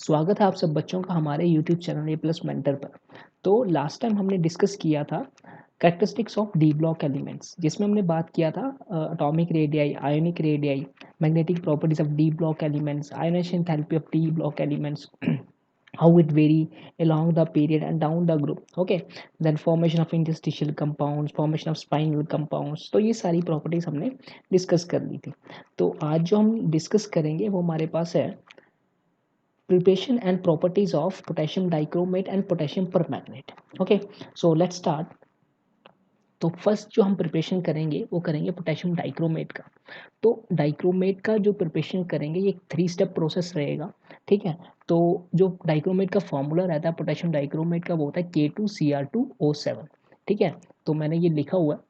स्वागत है आप सब बच्चों का हमारे YouTube चैनल ए प्लस मेंटर पर। तो लास्ट टाइम हमने डिस्कस किया था characteristics of D block elements, जिसमें हमने बात किया था atomic radii, ionic radii, magnetic properties of D block elements, ionisation enthalpy of D block elements, how it vary along the period and down the group. Okay, then formation of interstitial compounds, formation of spinal compounds. तो ये सारी properties हमने discuss कर ली थी। तो आज जो हम डिस्कस करेंगे वो हमारे पास है preparation and properties of potassium dichromate and potassium permanganate. Okay, so let's start. तो फर्स्ट जो हम प्रिपरेशन करेंगे वो करेंगे पोटेशियम डाइक्रोमेट का। तो डाइक्रोमेट का जो प्रिपरेशन करेंगे ये 3 स्टेप प्रोसेस रहेगा। ठीक है, तो जो डाइक्रोमेट का फॉर्मूला रहता है पोटेशियम डाइक्रोमेट का वो होता है K2Cr2O7। ठीक है, तो मैंने ये लिखा हुआ है,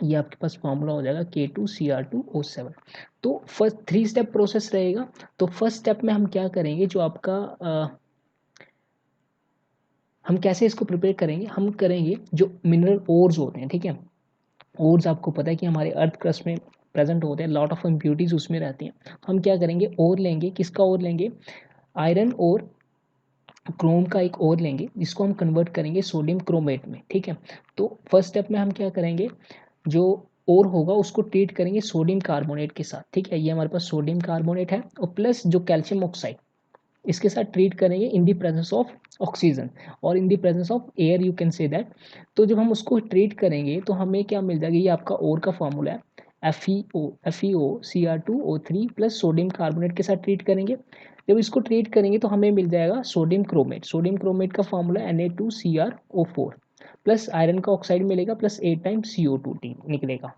ये आपके पास फॉर्मूला हो जाएगा K2Cr2O7। तो फर्स्ट 3 स्टेप प्रोसेस रहेगा। तो फर्स्ट स्टेप में हम क्या करेंगे, जो आपका हम कैसे इसको प्रिपेयर करेंगे, हम करेंगे जो मिनरल ओर्स होते हैं। ठीक है, ओर्स आपको पता है कि हमारे अर्थ क्रस्ट में प्रेजेंट होते हैं, लॉट ऑफ इम्प्यूरिटीज उसमें रहती हैं। हम क्या करेंगे, ओर लेंगे, किसका ओर लेंगे, आयरन और क्रोम का एक ओर लेंगे, जिसको हम कन्वर्ट करेंगे सोडियम क्रोमेट में। ठीक है, तो फर्स्ट स्टेप में हम क्या करेंगे, जो और होगा उसको ट्रीट करेंगे सोडियम कार्बोनेट के साथ। ठीक है, ये हमारे पास सोडियम कार्बोनेट है और प्लस जो कैल्शियम ऑक्साइड, इसके साथ ट्रीट करेंगे in the presence of oxygen और in the presence of air, you can say that. तो जब हम उसको ट्रीट करेंगे तो हमें क्या मिल जाएगा, ये आपका और का फॉर्मूला है FeO Cr2O3 plus sodium carbonate के साथ ट्रीट करेंगे। जब इसको ट्रीट करेंगे तो हमें मिल जाएगा सोडियम क्रोमेट। सोडियम क्रोमेट का फॉर्मूला Na2CrO4 प्लस आयरन का ऑक्साइड मिलेगा प्लस 8 टाइम्स CO2 निकलेगा।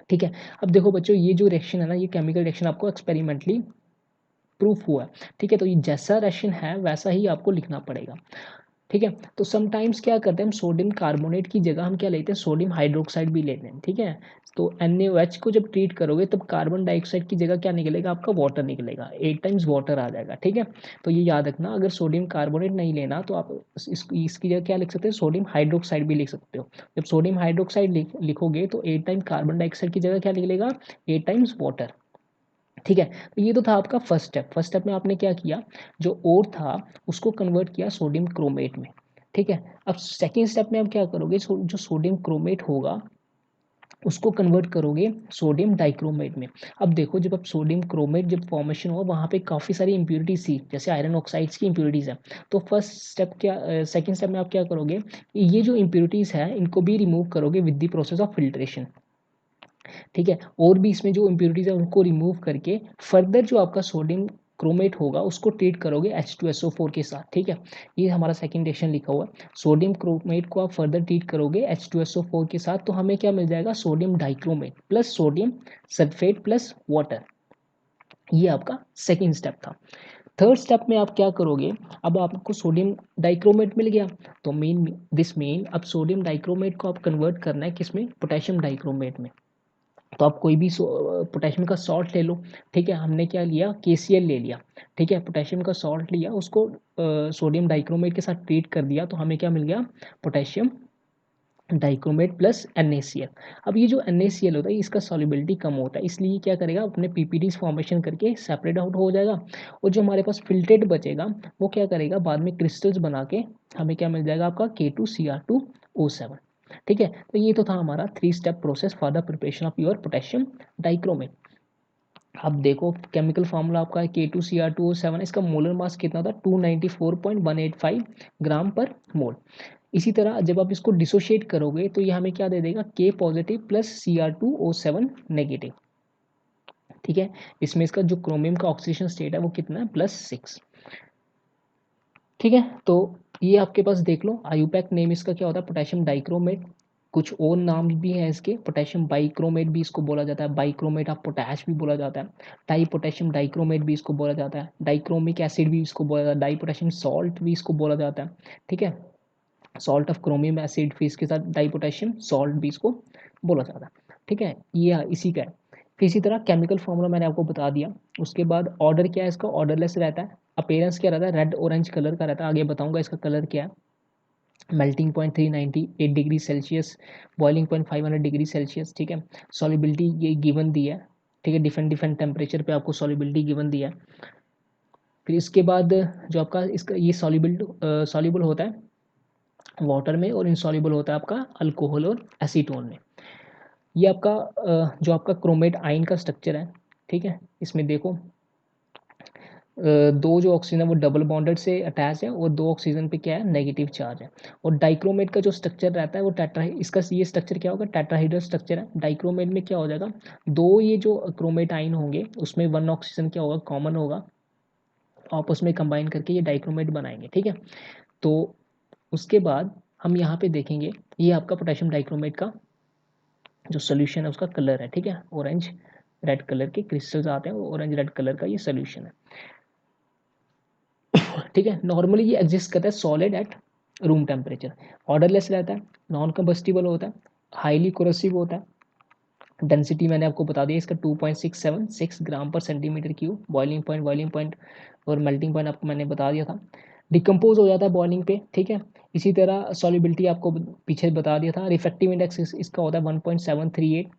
ठीक है, अब देखो बच्चों, ये जो रिएक्शन है ना, ये केमिकल रिएक्शन आपको एक्सपेरिमेंटली प्रूफ हुआ है। ठीक है, तो ये जैसा रेशन है वैसा ही आपको लिखना पड़ेगा। ठीक है, तो समटाइम्स क्या करते हैं, हम सोडियम कार्बोनेट की जगह हम क्या लेते हैं, सोडियम हाइड्रोक्साइड भी लेते हैं। ठीक है, तो NaOH को जब ट्रीट करोगे तब कार्बन डाइऑक्साइड की जगह क्या निकलेगा, आपका वाटर निकलेगा, 8 टाइम्स वाटर आ जाएगा। ठीक है, तो ये याद रखना, अगर सोडियम कार्बोनेट नहीं लेना तो आप इसकी जगह क्या लिख सकते हैं, सोडियम हाइड्रोक्साइड भी लिख सकते हो। जब सोडियम हाइड्रोक्साइड लिखोगे तो 8 टाइम कार्बन डाइऑक्साइड की जगह क्या निकलेगा, 8 टाइम्स वाटर। ठीक है, तो ये तो था आपका फर्स्ट स्टेप। फर्स्ट स्टेप में आपने क्या किया, जो और था उसको कन्वर्ट किया सोडियम क्रोमेट में। ठीक है, अब सेकेंड स्टेप में आप क्या करोगे, जो सोडियम क्रोमेट होगा उसको कन्वर्ट करोगे सोडियम डाइक्रोमेट में। अब देखो, जब आप सोडियम क्रोमेट जब फॉर्मेशन हुआ वहाँ पे काफ़ी सारी इंप्यूरिटीज थी, जैसे आयरन ऑक्साइड्स की इंप्यूरिटीज है। तो फर्स्ट स्टेप क्या, सेकेंड स्टेप में आप क्या करोगे, ये जो इंप्यूरिटीज है इनको भी रिमूव करोगे with the process of filtration. ठीक है, और भी इसमें जो इम्प्योरिटीज है उनको रिमूव करके फर्दर जो आपका सोडियम क्रोमेट होगा उसको ट्रीट करोगे H2SO4 के साथ। ठीक है, ये हमारा सेकंड रिएक्शन लिखा हुआ है। सोडियम क्रोमेट को आप फर्दर ट्रीट करोगे H2SO4 के साथ, तो हमें क्या मिल जाएगा, sodium dichromate plus sodium sulphate plus water. ये आपका सेकेंड स्टेप था। थर्ड स्टेप में आप क्या करोगे, अब आपको सोडियम डाइक्रोमेट मिल गया, तो मेन अब सोडियम डाइक्रोमेट को आप कन्वर्ट करना है किसमें, पोटेशियम डाइक्रोमेट में। तो आप कोई भी पोटेशियम का सॉल्ट ले लो। ठीक है, हमने क्या लिया, KCl ले लिया। ठीक है, पोटेशियम का सॉल्ट लिया, उसको सोडियम डाइक्रोमेट के साथ ट्रीट कर दिया, तो हमें क्या मिल गया, पोटेशियम डाइक्रोमेट प्लस NaCl। अब ये जो NaCl होता है इसका सॉल्युबिलिटी कम होता है, इसलिए क्या करेगा, अपने PPDs फॉर्मेशन करके सेपरेट आउट हो जाएगा। और जो हमारे पास फिल्ट्रेट बचेगा वो क्या करेगा, बाद में क्रिस्टल्स बना के हमें क्या मिल जाएगा, आपका K2Cr2O7। ठीक है, तो ये तो था हमारा 3 step process for the preparation of your potassium dichromate. अब देखो, केमिकल फार्मूला आपका है K2Cr2O7, इसका मोलर मास कितना था, 294.185 ग्राम पर मोल। इसी तरह जब आप इसको डिसोशिएट करोगे तो ये हमें क्या दे देगा, K positive plus Cr2O7 negative. ठीक है, इसमें इसका जो क्रोमियम का ऑक्सीडेशन स्टेट है वो कितना है, +6। ठीक है, तो ये आपके पास देख लो, आयुपैक नेम इसका क्या होता है, पोटेशियम डाइक्रोमेट। कुछ और नाम भी हैं इसके, पोटेशियम बाइक्रोमेट भी इसको बोला जाता है, बाइक्रोमेट ऑफ पोटैश भी बोला जाता है, डाई पोटेशियम डाइक्रोमेट भी इसको बोला जाता है, डाइक्रोमिक एसिड भी इसको बोला जाता है, डाई पोटेशियम सॉल्ट भी इसको बोला जाता है। ठीक है, सॉल्ट ऑफ क्रोमियम एसिड, फिर इसके साथ डाई पोटेशियम सॉल्ट भी इसको बोला जाता है। ठीक है, ये इसी का है। फिर इसी तरह केमिकल फॉर्मूला मैंने आपको बता दिया। उसके बाद ऑर्डर क्या है इसका, ऑर्डरलेस रहता है। अपेयरेंस क्या रहता है, रेड ऑरेंज कलर का रहता है, आगे बताऊंगा इसका कलर क्या है। Melting point 398 degree Celsius, boiling point 500 degree Celsius. ठीक है, सॉलिबिलिटी ये गिवन दी है। ठीक है, डिफरेंट डिफरेंट टेम्परेचर पे आपको सॉलिबिलिटी गिवन दी है। फिर इसके बाद जो आपका इसका ये सॉल्युबल होता है वाटर में, और इनसॉल्युबल होता है आपका अल्कोहल और एसीटोन में। ये आपका जो आपका क्रोमेट आयन का स्ट्रक्चर है। ठीक है, इसमें देखो दो जो ऑक्सीजन है वो डबल बॉन्डेड से अटैच है, और दो ऑक्सीजन पे क्या है, नेगेटिव चार्ज है। और डाइक्रोमेट का जो स्ट्रक्चर रहता है वो टेट्रा, इसका ये स्ट्रक्चर क्या होगा, टेट्राहाइड्रल स्ट्रक्चर है। डाइक्रोमेट में क्या हो जाएगा, दो ये जो क्रोमेट आयन होंगे उसमें वन ऑक्सीजन क्या होगा, कॉमन होगा, आपस में कंबाइन करके ये डाइक्रोमेट बनाएंगे। ठीक है, तो उसके बाद हम यहाँ पे देखेंगे, ये आपका पोटेशियम डाइक्रोमेट का जो सोल्यूशन है उसका कलर है। ठीक है, ऑरेंज रेड कलर के क्रिस्टल्स आते हैं, ऑरेंज रेड कलर का ये सोल्यूशन है। ठीक है, नॉर्मली ये एग्जिस्ट करता है solid at room temperature, odourless रहता है, नॉन कंबस्टिबल होता है, हाईली कोरोसिव होता है। डेंसिटी मैंने आपको बता दिया इसका 2.676 ग्राम पर सेंटीमीटर क्यूब। बॉइलिंग पॉइंट और मेल्टिंग पॉइंट आपको मैंने बता दिया था। डिकम्पोज हो जाता है बॉइलिंग पे। ठीक है, इसी तरह सॉल्युबिलिटी आपको पीछे बता दिया था। रिफ्रैक्टिव इंडेक्स इसका होता है 1.738।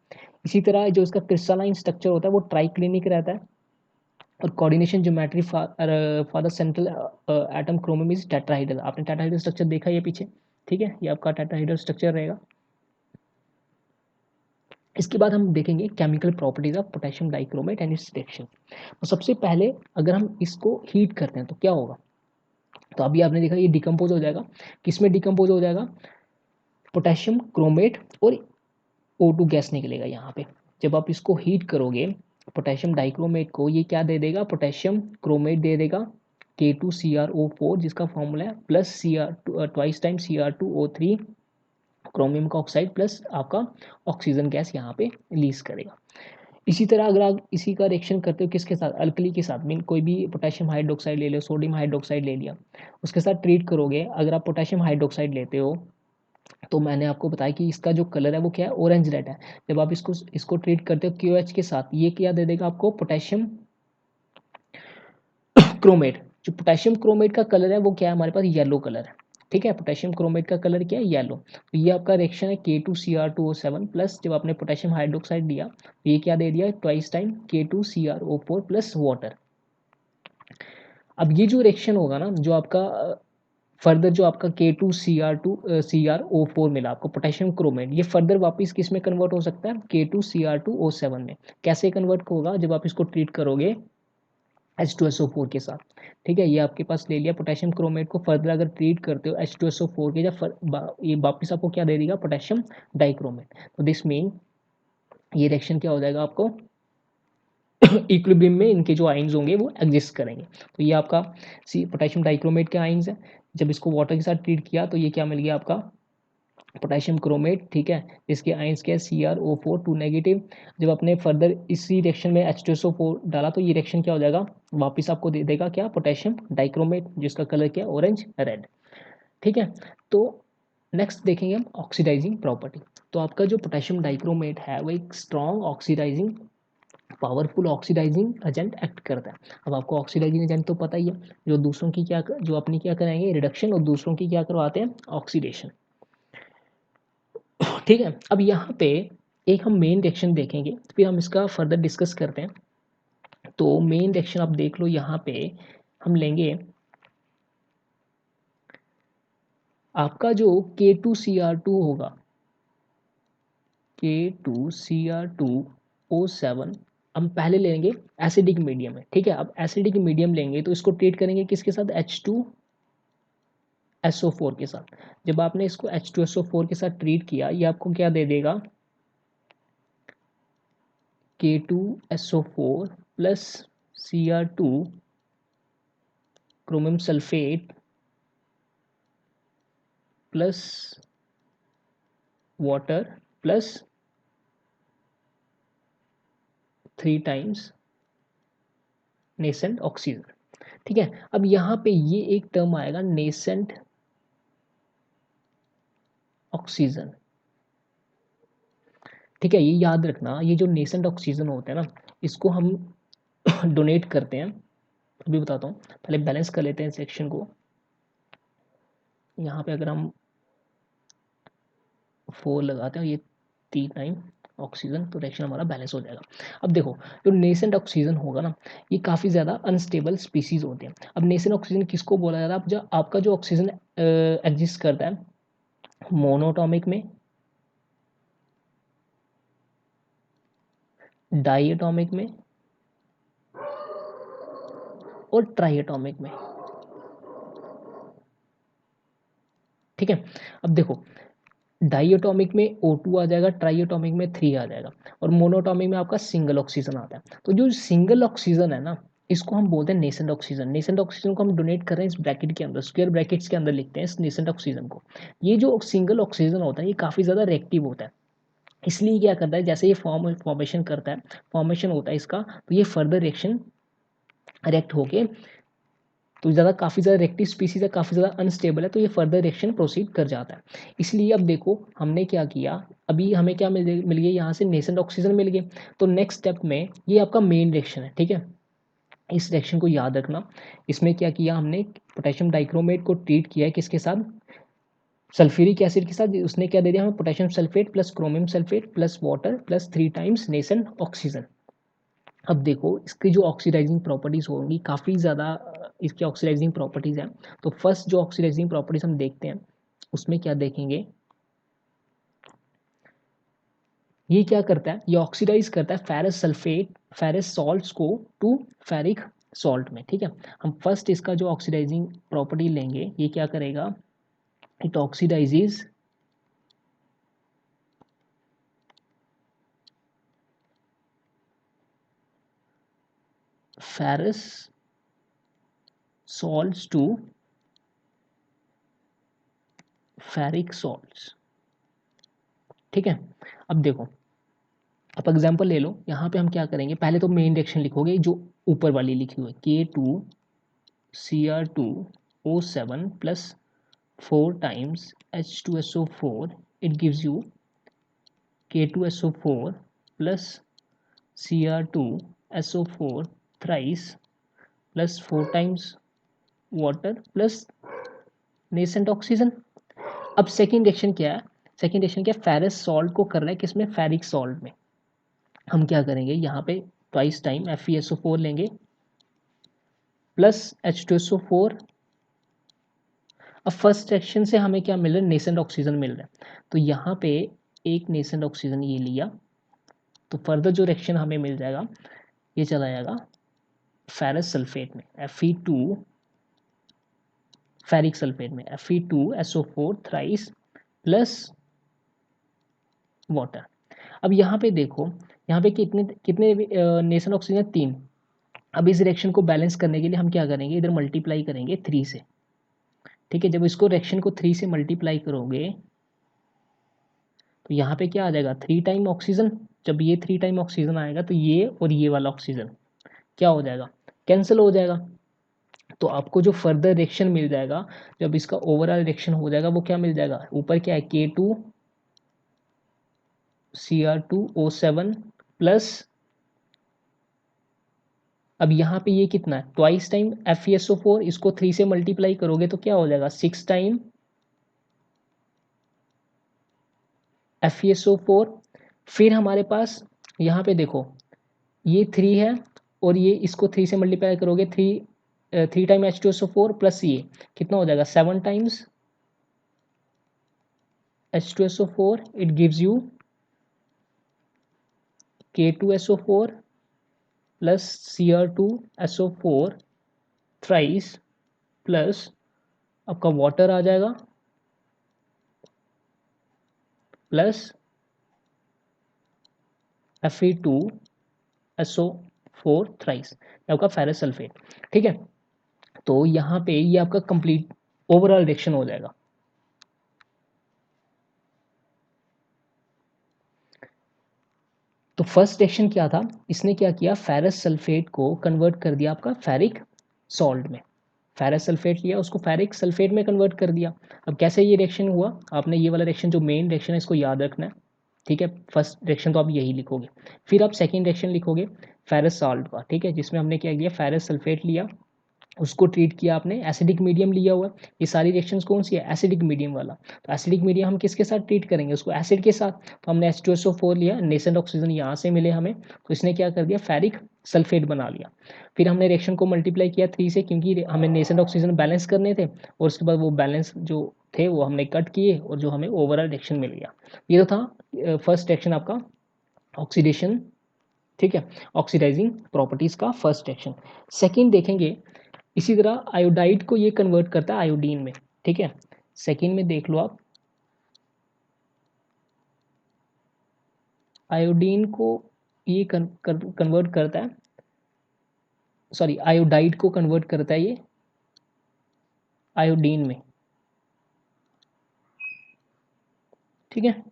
इसी तरह जो इसका क्रिस्टलाइन स्ट्रक्चर होता है वो ट्राइक्लिनिक रहता है। और coordination geometry for the central atom chromium is tetrahedral. आपने टेट्राहाइड्रल स्ट्रक्चर देखा है पीछे। ठीक है, ये आपका टेट्राहाइड्रल स्ट्रक्चर रहेगा। इसके बाद हम देखेंगे chemical properties of potassium dichromate and it's reaction. तो सबसे पहले अगर हम इसको हीट करते हैं तो क्या होगा, तो अभी आपने देखा ये डिकम्पोज हो जाएगा। किसमें डिकम्पोज हो जाएगा, पोटेशियम क्रोमेट और O2 गैस निकलेगा यहाँ पे। जब आप इसको हीट करोगे पोटेशियम डाइक्रोमेट को, ये क्या दे देगा, पोटेशियम क्रोमेट दे देगा K2CrO4, जिसका फॉर्मूला है plus C R twice time Cr2O3 chromium का ऑक्साइड प्लस आपका ऑक्सीजन गैस यहाँ पे रिलीज करेगा। इसी तरह अगर आप इसी का रिएक्शन करते हो किसके साथ, अल्कली के साथ, मीन कोई भी पोटेशियम हाइड्रोक्साइड ले लो, सोडियम हाइड्रोक्साइड ले लिया, उसके साथ ट्रीट करोगे। अगर आप पोटेशियम हाइड्रोक्साइड लेते हो तो मैंने आपको बताया कि इसका जो कलर है वो क्या है, ऑरेंज रेड है। जब आप इसको इसको ट्रीट करते हो क्यू के साथ, ये क्या दे देगा आपको, पोटेशियम क्रोमेट। जो पोटेशियम क्रोमेट का कलर है वो क्या है, हमारे पास येलो कलर है। ठीक है, पोटेशियम क्रोमेट का कलर क्या है, येलो। तो ये आपका रिएक्शन है K2Cr2O7 प्लस, जब आपने पोटेशियम हाइड्रोक्साइड दिया तो ये क्या दे दिया, twice time K2CrO4 plus water. अब ये जो रिएक्शन होगा ना, जो आपका फर्दर जो आपका K2Cr2CrO4 मिला आपको पोटेशियम क्रोमेट, ये फर्दर वापस किस में कन्वर्ट हो सकता है, K2Cr2O7 में। कैसे कन्वर्ट होगा, जब आप इसको ट्रीट करोगे H2SO4 के साथ। ठीक है, ये आपके पास ले लिया पोटेशियम क्रोमेट को, फर्दर अगर ट्रीट करते हो H2SO4 के, ये वापस आपको क्या दे देगा, पोटेशियम डाइक्रोमेट। तो दिस मीन ये रिएक्शन क्या हो जाएगा आपको, इक्विलिब्रियम में इनके जो आइंस होंगे वो एग्जिस्ट करेंगे। तो ये आपका सी पोटेशियम डाइक्रोमेट के आइंस है। जब इसको वाटर के साथ ट्रीट किया तो ये क्या मिल गया आपका, पोटेशियम क्रोमेट। ठीक है, इसके आइंस क्या है, Cr O4 2 नेगेटिव। जब आपने फर्दर इसी रिएक्शन में H2SO4 डाला तो ये रिएक्शन क्या हो जाएगा, वापस आपको दे देगा क्या, पोटेशियम डाइक्रोमेट, जिसका कलर क्या है, ऑरेंज रेड। ठीक है, तो नेक्स्ट देखेंगे हम ऑक्सीडाइजिंग प्रॉपर्टी। तो आपका जो पोटेशियम डाइक्रोमेट है वो एक strong oxidising, powerful oxidising agent act करता है। अब आपको ऑक्सीडाइजिंग एजेंट तो पता ही है, जो दूसरों की क्या, जो अपनी क्या कराएंगे, रिडक्शन, और दूसरों की क्या करवाते हैं, ऑक्सीडेशन। ठीक है, अब यहाँ पे एक हम मेन रिएक्शन देखेंगे, फिर हम इसका फर्दर डिस्कस करते हैं। तो मेन रिएक्शन आप देख लो, यहाँ पे हम लेंगे आपका जो K2Cr2 होगा, K2Cr2O7, हम पहले लेंगे एसिडिक मीडियम है। ठीक है, अब एसिडिक मीडियम लेंगे तो इसको ट्रीट करेंगे किसके साथ, H2SO4 के साथ। जब आपने इसको H2SO4 के साथ ट्रीट किया, ये आपको क्या दे देगा, K2SO4 plus Cr2 chromium sulphate plus water plus 3 times nascent oxygen. ठीक है, अब यहाँ पे ये एक टर्म आएगा नेसेंट ऑक्सीजन। ठीक है, ये याद रखना, ये जो नेसेंट ऑक्सीजन होता है ना, इसको हम डोनेट करते हैं। अभी बताता हूँ, पहले बैलेंस कर लेते हैं सेक्शन को। यहाँ पे अगर हम 4 लगाते हैं, ये 3 टाइम ऑक्सीजन, तो रिएक्शन हमारा बैलेंस हो जाएगा। अब देखो, जो नेसेंट ऑक्सीजन होगा ना, ये काफ़ी ज़्यादा अनस्टेबल स्पीसीज होते हैं। अब नेसेंट ऑक्सीजन किसको बोला जाता है? अब जो आपका जो ऑक्सीजन एग्जिस्ट करता है मोनोटॉमिक में, डाइएटॉमिक में और ट्राइएटॉमिक में। ठीक है, अब देखो, डाइएटॉमिक में O2 आ जाएगा, ट्राइएटॉमिक में 3 आ जाएगा, और मोनोटॉमिक में आपका सिंगल ऑक्सीजन आता है। तो जो सिंगल ऑक्सीजन है ना, इसको हम बोलते हैं नेसेंट ऑक्सीजन। नेसेंट ऑक्सीजन को हम डोनेट कर रहे हैं इस ब्रैकेट के अंदर, स्क्वायर ब्रैकेट्स के अंदर लिखते हैं इस नेसेंट ऑक्सीजन को। ये जो सिंगल ऑक्सीजन होता है, ये काफ़ी ज़्यादा रिएक्टिव होता है। इसलिए क्या करता है, जैसे ये फॉर्मेशन करता है, फॉर्मेशन होता है इसका, तो ये फर्दर रिएक्ट होके, तो ज़्यादा काफ़ी ज़्यादा रिएक्टिव स्पीसीज है, काफ़ी ज़्यादा अनस्टेबल है, तो ये फर्दर रिएक्शन प्रोसीड कर जाता है। इसलिए अब देखो हमने क्या किया, अभी हमें क्या मिल गया, यहाँ से नेसेंट ऑक्सीजन मिल गए। तो नेक्स्ट स्टेप में ये आपका मेन रिएक्शन है। ठीक है, इस रिएक्शन को याद रखना। इसमें क्या किया हमने, पोटेशियम डाइक्रोमेट को ट्रीट किया है किसके साथ, सल्फ्यूरिक एसिड के साथ। उसने क्या दे दिया हमें, potassium sulphate plus chromium sulphate plus water plus 3 times nascent oxygen. अब देखो, इसकी जो ऑक्सीडाइजिंग प्रॉपर्टीज होंगी, काफ़ी ज़्यादा इसकी ऑक्सीडाइजिंग प्रॉपर्टीज हैं। तो फर्स्ट जो ऑक्सीडाइजिंग प्रॉपर्टीज हम देखते हैं, उसमें क्या देखेंगे, ये क्या करता है, ये ऑक्सीडाइज करता है फेरस सल्फेट, फेरस सॉल्ट्स को टू फेरिक सॉल्ट में। ठीक है, हम फर्स्ट इसका जो ऑक्सीडाइजिंग प्रॉपर्टी लेंगे, ये क्या करेगा, it oxidises ferrous salts to ferric salts. ठीक है, अब देखो, आप एग्जाम्पल ले लो। यहाँ पे हम क्या करेंगे, पहले तो मेन रिएक्शन लिखोगे जो ऊपर वाली लिखी हुई है, K2Cr2O7 plus 4 times H2SO4, it gives you K2SO4 plus Cr2SO4 thrice plus 4 times water plus nascent oxygen. अब सेकेंड रिएक्शन क्या है, सेकेंड रिएक्शन क्या है, फेरस सॉल्ट को कर रहा है किसमें, फेरिक सॉल्ट में। हम क्या करेंगे, यहाँ पे ट्वाइस टाइम FeSO4 लेंगे प्लस H2SO4। अब फर्स्ट रिएक्शन से हमें क्या मिल रहा है, नेसेंट ऑक्सीजन मिल रहा है। तो यहाँ पे एक नेसेंट ऑक्सीजन ये लिया, तो फर्दर जो रिएक्शन हमें मिल जाएगा, ये चला जाएगा फेरस सल्फेट में, Fe2 फेरिक सल्फेट में Fe2SO4 थ्राइस प्लस वाटर। अब यहाँ पे देखो, यहाँ पे कितने कितने नेसेंट ऑक्सीजन, 3। अब इस रिएक्शन को बैलेंस करने के लिए हम क्या करेंगे, इधर मल्टीप्लाई करेंगे 3 से। ठीक है, जब इसको रिएक्शन को 3 से मल्टीप्लाई करोगे, तो यहाँ पे क्या आ जाएगा, 3 टाइम ऑक्सीजन। जब ये 3 टाइम ऑक्सीजन आएगा, तो ये और ये वाला ऑक्सीजन क्या हो जाएगा, कैंसिल हो जाएगा। तो आपको जो फर्दर रिएक्शन मिल जाएगा, जब इसका ओवरऑल रिएक्शन हो जाएगा, वो क्या मिल जाएगा, ऊपर क्या है, K2Cr2O7 प्लस, अब यहाँ पे ये कितना है, ट्वाइस टाइम FeSO4, इसको 3 से मल्टीप्लाई करोगे तो क्या हो जाएगा, 6 टाइम FeSO4। फिर हमारे पास यहाँ पे देखो, ये 3 है, और ये इसको 3 से मल्टीप्लाई करोगे, 3 टाइम H2SO4 प्लस ये कितना हो जाएगा, 7 times H2SO4, it gives you K2SO4 plus Cr2SO4 thrice plus आपका वाटर आ जाएगा प्लस Fe2SO4 थ्राइस, आपका फेरस सल्फेट। ठीक है, तो यहाँ पे ये आपका कंप्लीट ओवरऑल रिएक्शन हो जाएगा। तो फर्स्ट रिएक्शन क्या था, इसने क्या किया, फेरस सल्फेट को कन्वर्ट कर दिया आपका फेरिक सॉल्ट में। फेरस सल्फेट लिया, उसको फेरिक सल्फेट में कन्वर्ट कर दिया। अब कैसे ये रिएक्शन हुआ, आपने ये वाला रिएक्शन जो मेन रिएक्शन है इसको याद रखना है, ठीक है। फर्स्ट रिएक्शन तो आप यही लिखोगे, फिर आप सेकेंड रिएक्शन लिखोगे फेरस सॉल्ट का, ठीक है, जिसमें हमने क्या किया, फेरस सल्फेट लिया, उसको ट्रीट किया आपने, एसिडिक मीडियम लिया हुआ है। ये सारी रिएक्शंस कौन सी है, एसिडिक मीडियम वाला। तो एसिडिक मीडियम हम किसके साथ ट्रीट करेंगे, उसको एसिड के साथ। तो हमने H2SO4 लिया, नेसेंट ऑक्सीजन यहाँ से मिले हमें, तो इसने क्या कर दिया, फेरिक सल्फेट बना लिया। फिर हमने रिएक्शन को मल्टीप्लाई किया 3 से, क्योंकि हमें नेसेंट ऑक्सीजन बैलेंस करने थे, और उसके बाद वो बैलेंस जो थे वो हमने कट किए, और जो हमें ओवरऑल रिएक्शन मिल गया। ये तो था फर्स्ट रिएक्शन आपका ऑक्सीडेशन, ठीक है, ऑक्सीडाइजिंग प्रॉपर्टीज का फर्स्ट रिएक्शन। सेकेंड देखेंगे, इसी तरह आयोडाइड को ये कन्वर्ट करता है आयोडीन में, ठीक है। सेकेंड में देख लो आप, आयोडीन को ये कन्वर्ट करता है, सॉरी आयोडाइड को कन्वर्ट करता है ये आयोडीन में, ठीक है।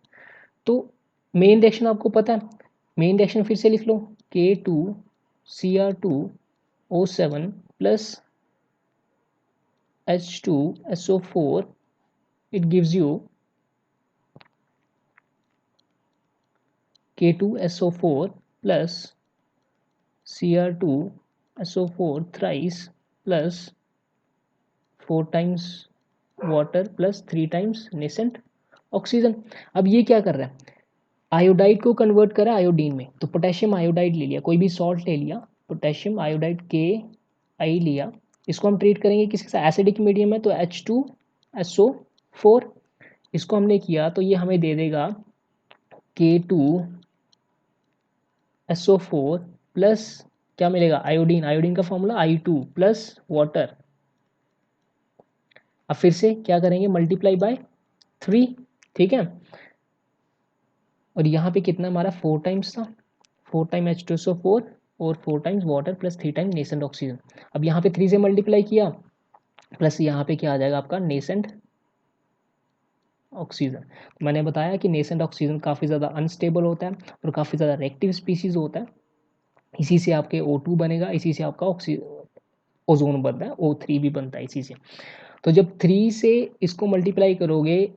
तो मेन रिएक्शन आपको पता है, मेन रिएक्शन फिर से लिख लो, K2Cr2O7 plus H2SO4, it gives you K2SO4 plus Cr2SO4 thrice plus 4 times water plus 3 times nascent oxygen. अब ये क्या कर रहा है, आयोडाइड को कन्वर्ट करा आयोडीन में, तो पोटेशियम आयोडाइड ले लिया, कोई भी सॉल्ट ले लिया, पोटेशियम आयोडाइड KI लिया, इसको हम ट्रीट करेंगे किसके साथ, एसिडिक मीडियम है तो H2SO4, इसको हमने किया तो ये हमें दे देगा K2SO4 प्लस क्या मिलेगा, आयोडीन, आयोडीन का फॉर्मूला I2 प्लस वाटर। अब फिर से क्या करेंगे, मल्टीप्लाई बाय 3, ठीक है। और यहाँ पे कितना हमारा 4 टाइम्स था, 4 टाइम H2SO4 और 4 times water plus 3 time nascent oxygen. अब यहाँ पे 3 से मल्टीप्लाई किया, प्लस यहाँ पे क्या आ जाएगा आपका नेसेंट ऑक्सीजन। मैंने बताया कि नेसेंट ऑक्सीजन काफ़ी ज़्यादा अनस्टेबल होता है और काफ़ी ज़्यादा रिएक्टिव स्पीसीज होता है, इसी से आपके O2 बनेगा, इसी से आपका ओजोन बनता है, O3 भी बनता है इसी से। तो जब 3 से इसको मल्टीप्लाई करोगे,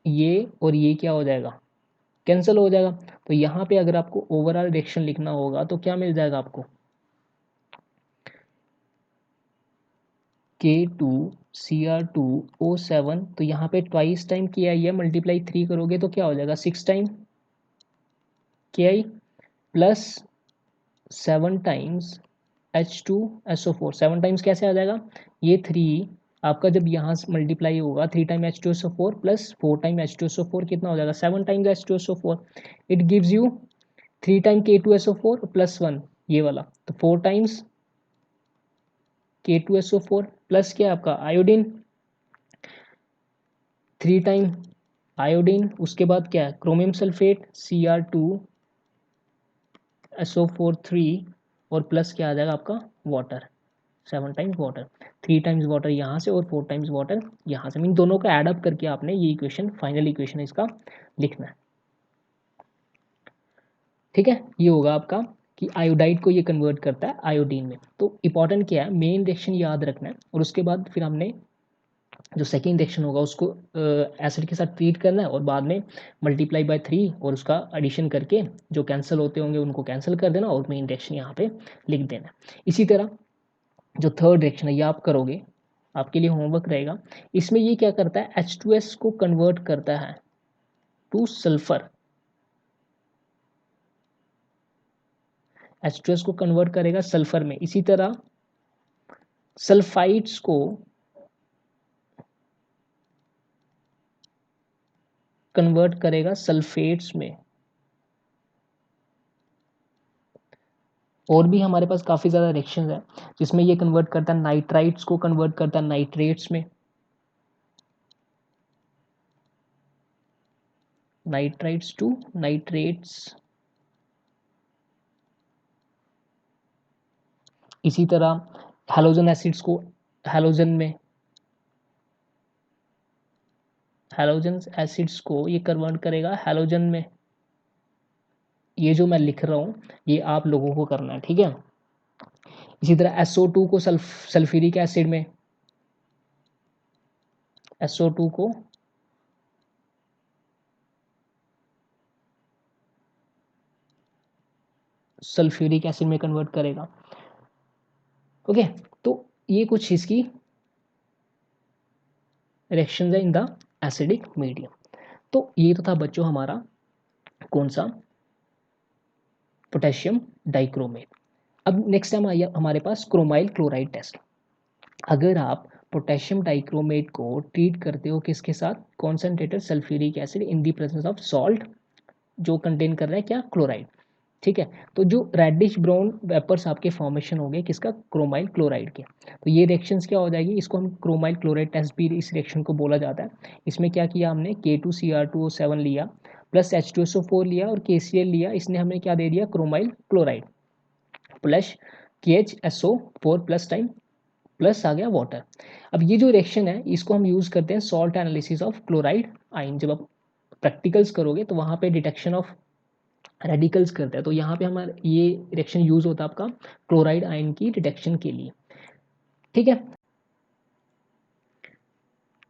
ये और ये क्या हो जाएगा, कैंसिल हो जाएगा। तो यहाँ पे अगर आपको ओवरऑल रिएक्शन लिखना होगा तो क्या मिल जाएगा आपको, K2Cr2O7, तो यहाँ पे ट्वाइस टाइम KI है, मल्टीप्लाई 3 करोगे तो क्या हो जाएगा, 6 time KI plus 7 times H2SO4। 7 times कैसे आ जाएगा, ये 3 आपका जब यहाँ से मल्टीप्लाई होगा, 3 time H2SO4 plus 4 time H2SO4 कितना हो जाएगा, 7 times H2SO4, it gives you 3 time K2SO4 plus 1 ये वाला, तो 4 टाइम्स K2SO4 प्लस क्या आपका आयोडीन, 3 टाइम आयोडीन, उसके बाद क्या है क्रोमियम सल्फेट Cr2SO4 3, और प्लस क्या आ जाएगा आपका water, 7 times water, 3 times water यहाँ से और 4 टाइम्स वाटर यहाँ से, मीन दोनों का एड अप करके आपने ये इक्वेशन, फाइनल इक्वेशन इसका लिखना है, ठीक है। ये होगा आपका कि आयोडाइड को ये कन्वर्ट करता है आयोडीन में। तो इंपॉर्टेंट क्या है, मेन रिएक्शन याद रखना है, और उसके बाद फिर हमने जो सेकेंड रिएक्शन होगा उसको एसिड के साथ ट्रीट करना है, और बाद में मल्टीप्लाई बाय 3 और उसका एडिशन करके जो कैंसिल होते होंगे उनको कैंसिल कर देना, और मेन रिएक्शन यहाँ पे लिख देना। इसी तरह जो थर्ड रिएक्शन है ये आप करोगे, आपके लिए होमवर्क रहेगा। इसमें ये क्या करता है, H2S को कन्वर्ट करता है टू सल्फर, H2S को कन्वर्ट करेगा सल्फर में, इसी तरह सल्फाइड्स को कन्वर्ट करेगा सल्फेट्स में। और भी हमारे पास काफ़ी ज़्यादा रिएक्शंस है जिसमें ये कन्वर्ट करता है, नाइट्राइट्स को कन्वर्ट करता है नाइट्रेट्स में, नाइट्राइट्स टू नाइट्रेट्स। इसी तरह हैलोजन एसिड्स को हैलोजन में, हैलोजन एसिड्स को ये कन्वर्ट करेगा हैलोजन में, ये जो मैं लिख रहा हूँ ये आप लोगों को करना है, ठीक है। इसी तरह SO2 को सल्फ्यूरिक एसिड में, SO2 को सल्फ्यूरिक एसिड में कन्वर्ट करेगा। ओके, तो ये कुछ इसकी रिएक्शंस है इन द एसिडिक मीडियम। तो ये तो था बच्चों हमारा कौन सा, पोटेशियम डाइक्रोमेट। अब नेक्स्ट टाइम आइए हमारे पास क्रोमाइल क्लोराइड टेस्ट। अगर आप पोटेशियम डाइक्रोमेट को ट्रीट करते हो किसके साथ, concentrated sulphuric acid in the presence of salt, जो कंटेन कर रहा है क्या, क्लोराइड, ठीक है। तो जो रेडिश ब्राउन वेपर्स आपके फॉर्मेशन हो गए किसका, क्रोमाइल क्लोराइड के, तो ये रिएक्शंस क्या हो जाएगी, इसको हम क्रोमाइल क्लोराइड टेस्ट भी इस रिएक्शन को बोला जाता है। इसमें क्या किया हमने, K2Cr2O7 लिया प्लस H2SO4 लिया और KCl लिया, इसने हमें क्या दे दिया, chromyl chloride plus KHSO4 plus time plus आ गया वाटर। अब ये जो रिएक्शन है इसको हम यूज़ करते हैं salt analysis of chloride ion. जब आप प्रैक्टिकल्स करोगे तो वहाँ पे डिटेक्शन ऑफ रेडिकल्स करते हैं, तो यहाँ पे हमारा ये रिएक्शन यूज होता है आपका क्लोराइड आयन की डिटेक्शन के लिए, ठीक है।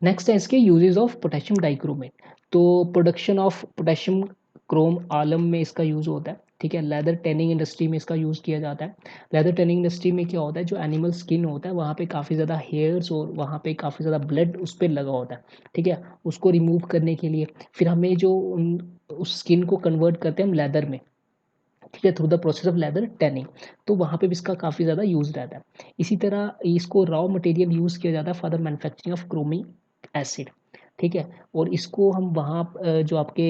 नेक्स्ट है इसके यूजेस ऑफ पोटेशियम डाइक्रोमेट। तो प्रोडक्शन ऑफ पोटेशियम क्रोम आलम में इसका यूज होता है, ठीक है। लेदर टैनिंग इंडस्ट्री में इसका यूज किया जाता है। लेदर टैनिंग इंडस्ट्री में क्या होता है, जो एनिमल स्किन होता है वहाँ पे काफ़ी ज़्यादा हेयर्स और वहाँ पे काफ़ी ज़्यादा ब्लड उस पर लगा होता है, ठीक है। उसको रिमूव करने के लिए फिर हमें जो उस स्किन को कन्वर्ट करते हैं हम लेदर में, ठीक है, through the process of leather tanning. तो वहाँ पे भी इसका काफ़ी ज़्यादा यूज रहता है। इसी तरह इसको रॉ मटेरियल यूज़ किया जाता है for the manufacturing of chromic acid, ठीक है। और इसको हम वहाँ जो आपके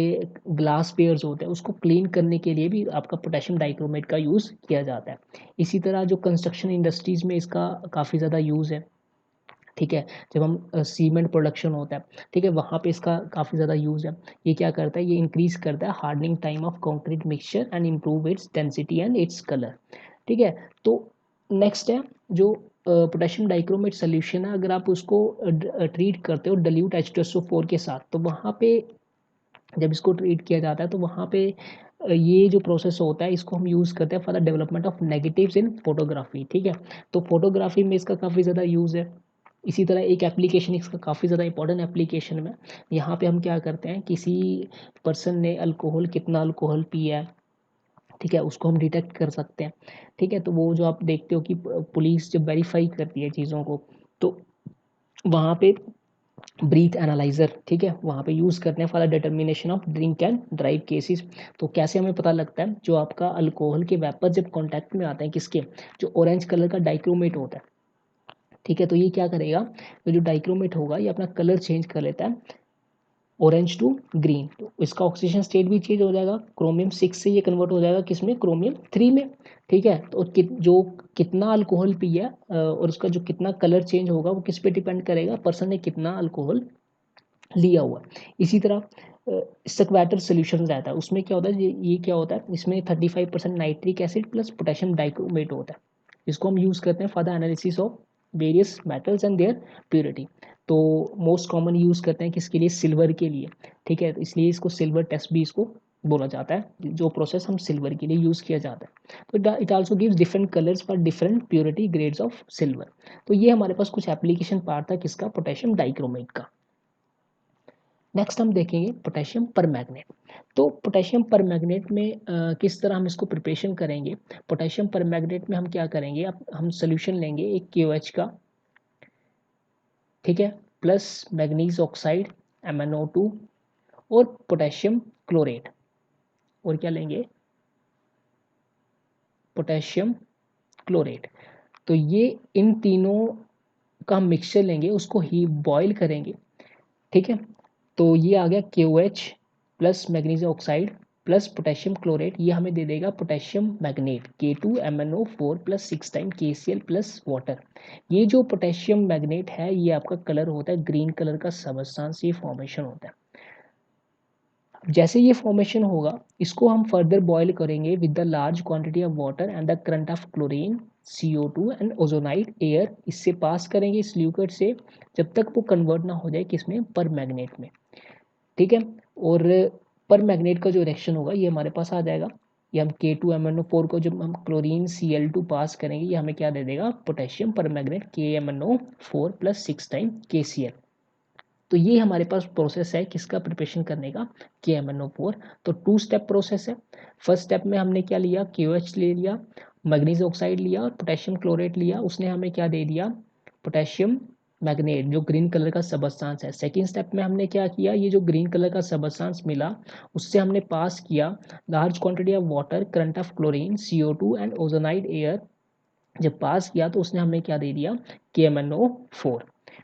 ग्लास पेयर्स होते हैं उसको क्लीन करने के लिए भी आपका पोटेशियम डाइक्रोमेट का यूज़ किया जाता है। इसी तरह जो कंस्ट्रक्शन इंडस्ट्रीज़ में इसका काफ़ी ज़्यादा यूज़ है, ठीक है। जब हम सीमेंट प्रोडक्शन होता है, ठीक है, वहाँ पे इसका काफ़ी ज़्यादा यूज़ है। ये क्या करता है, ये इंक्रीज करता है hardening time of concrete mixture and improve its density and its colour, ठीक है। तो नेक्स्ट है जो पोटेशियम डाइक्रोमेट सोल्यूशन है, अगर आप उसको ट्रीट करते हो डाइल्यूट H2SO4 के साथ, तो वहाँ पे जब इसको ट्रीट किया जाता है तो वहाँ पे ये जो प्रोसेस होता है इसको हम यूज़ करते हैं for the development of negatives in photography, ठीक है। तो फोटोग्राफी में इसका काफ़ी ज़्यादा यूज़ है। इसी तरह एक एप्लीकेशन इसका काफ़ी ज़्यादा इंपॉर्टेंट एप्लीकेशन में, यहाँ पे हम क्या करते हैं, किसी पर्सन ने अल्कोहल कितना अल्कोहल पिया है, ठीक है, उसको हम डिटेक्ट कर सकते हैं, ठीक है। तो वो जो आप देखते हो कि पुलिस जब वेरीफाई करती है चीज़ों को, तो वहाँ पे ब्रीथ एनालाइजर, ठीक है, वहाँ पे यूज़ करते हैं for the determination of drink and drive cases. तो कैसे हमें पता लगता है, जो आपका अल्कोहल के वेपर जब कांटेक्ट में आते हैं किसके, जो ऑरेंज कलर का डाइक्रोमेट होता है, ठीक है, तो ये क्या करेगा, तो जो डाइक्रोमेट होगा ये अपना कलर चेंज कर लेता है ऑरेंज टू ग्रीन, तो इसका ऑक्सीजन स्टेट भी चेंज हो जाएगा, क्रोमियम 6 से ये कन्वर्ट हो जाएगा किसमें, क्रोमियम 3 में, ठीक है। तो जो कितना अल्कोहल पिया और उसका जो कितना कलर चेंज होगा वो किस पे डिपेंड करेगा, पर्सन ने कितना अल्कोहल लिया हुआ। इसी तरह स्क्वैटर सोल्यूशन रहता है, उसमें क्या होता है, ये क्या होता है, इसमें 35% nitric acid plus potassium dichromate होता है। इसको हम यूज़ करते हैं for the analysis of various metals and their purity. तो मोस्ट कॉमन यूज़ करते हैं किसके लिए, सिल्वर के लिए, ठीक है, तो इसलिए इसको सिल्वर टेस्ट भी इसको बोला जाता है, जो प्रोसेस हम सिल्वर के लिए यूज़ किया जाता है। तो it also gives different colours for different purity grades of silver. तो ये हमारे पास कुछ एप्लीकेशन पार्ट था किसका, पोटेशियम डाइक्रोमेट का। नेक्स्ट हम देखेंगे पोटेशियम परमैंगनेट। तो पोटेशियम परमैंगनेट में किस तरह हम इसको प्रिपरेशन करेंगे। पोटेशियम परमैंगनेट में हम क्या करेंगे, अब हम सोल्यूशन लेंगे एक KOH का, ठीक है, प्लस मैग्नीज ऑक्साइड MnO2 और पोटेशियम क्लोरेट, और क्या लेंगे, पोटेशियम क्लोरेट। तो ये इन तीनों का हम मिक्सचर लेंगे, उसको ही बॉयल करेंगे, ठीक है। तो ये आ गया KOH plus magnesium oxide plus potassium chlorate, ये हमें दे देगा potassium magnet K2MnO4 plus 6 time KCl plus water. ये जो पोटेशियम मैग्नेट है ये आपका कलर होता है ग्रीन कलर का सबस्टांस, ये फॉर्मेशन होता है। जैसे ये फॉर्मेशन होगा इसको हम फर्दर बॉयल करेंगे with the large quantity of water and the current of chlorine CO2 and ozonide air, इससे पास करेंगे इस लिक्विड से जब तक वो कन्वर्ट ना हो जाए किसमें, पर मैग्नेट में, ठीक है। और पर मैग्नेट का जो रिएक्शन होगा ये हमारे पास आ जाएगा ये हम K2MnO4 को जब हम क्लोरीन Cl2 पास करेंगे, ये हमें क्या दे देगा, potassium permanganate KMnO4 plus 6 time KCl। तो ये हमारे पास प्रोसेस है किसका प्रिपरेशन करने का, KMnO4। तो 2 स्टेप प्रोसेस है। फर्स्ट स्टेप में हमने क्या लिया, KOH ले लिया, मैग्नीज ऑक्साइड लिया और पोटेशियम क्लोरेट लिया, उसने हमें क्या दे दिया, पोटेशियम मैग्नेट, जो ग्रीन कलर का सबस्टांस है। सेकेंड स्टेप में हमने क्या किया, ये जो ग्रीन कलर का सबस्टांस मिला उससे हमने पास किया large quantity of water, current of chlorine, CO2 and ozonide air. जब पास किया तो उसने हमें क्या दे दिया, KMnO4।